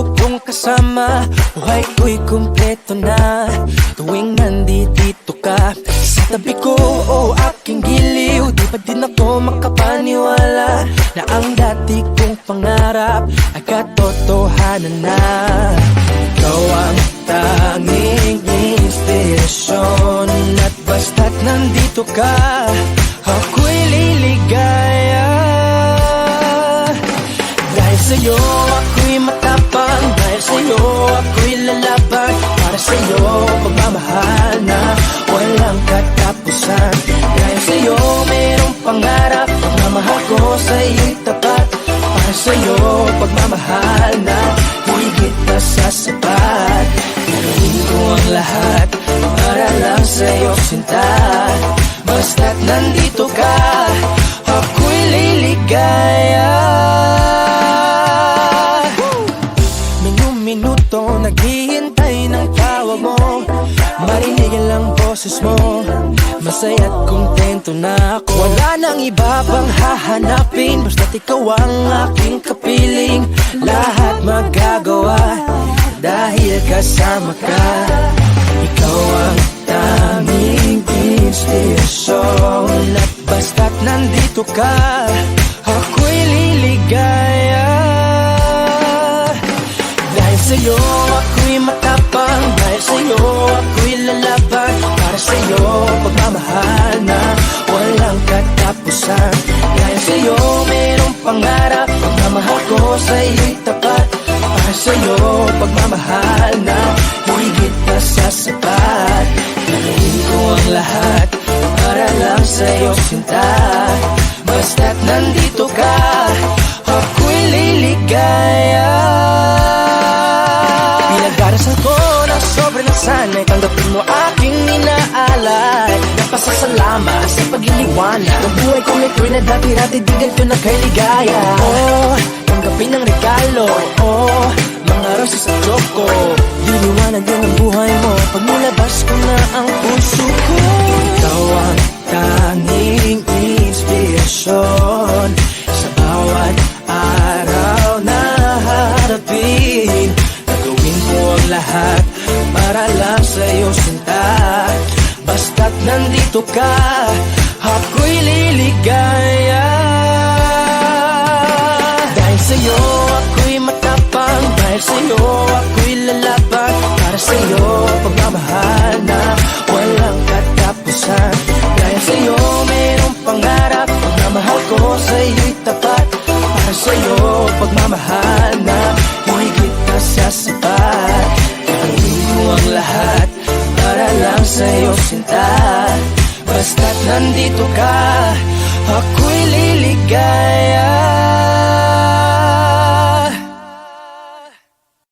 puso kong kasama, buhay ko'y kumpleto na tuwing nandito ka sa tabi ko. O aking giliw, di pa din ako makapaniwala na ang dati kong pangarap ay katotohanan na. Ikaw ang tanging inspirasyon, at basta't nandito ka, ako'y liligaya. Dahil sa'yo ako'y matapang, dahil sa'yo ako'y lalaban, para sa'yo pagmamahal na walang katapusan. Dahil sa'yo mayroong pangarap, pagmamahal ko sa'yo'y tapat, para sa'yo pagmamahal na higit pa sa sapat. Gagawin ko ang lahat para lang sa'yo sinta, basta't nandito ka, ako'y liligaya. Minuto naghihintay ng tawag mo, marinig lang boses mo, masaya't kontento na ako. Wala nang iba pang hahanapin, basta't ikaw ang aking kapiling. Lahat magagawa dahil kasama ka. Ikaw ang tanging inspirasyon, at basta't nandito ka, ako'y liligaya. Dahil sa'yo ako'y matapang, dahil sa'yo ako'y lalaban, para sa'yo pagmamahal na walang katapusan. Dahil sa'yo mayroong pangarap, pagmamahal ko sa'yo'y tapat, para sa'yo pagmamahal na higit pa sa sapat. Gagawin ko ang lahat para lang sa'yo sinta, basta't nandito ka, ako'y liligaya. Pinag-arasal ko na sobrang nasanay, tanggapin mo aking inaalay. Napasasalamat sa pag-iniwanag ng buhay ko may tuwi na dati-dati di ganito na kay ligaya. Oh, tanggapin ang regalo, oh, mga roses at choco. Liliwanag din ang buhay mo pag nilabas ko na ang puso ko. Ikaw ang tanging inspirasyon sa bawat araw na harapin. Gagawin ko ang lahat para lang sa'yo sinta, basta't nandito ka, ako'y liligaya. Dahil sa'yo ako'y matapang, dahil sa'yo ako'y lalaban, para sa'yo pagmamahal na walang katapusan. Dahil sa'yo mayroong pangarap, pagmamahal ko sa'yo'y tapat, para sa'yo pagmamahal na higit pa sa sapat. Gagawin ko ang lahat para lang sa'yo sinta, basta't nandito ka, ako'y liligaya.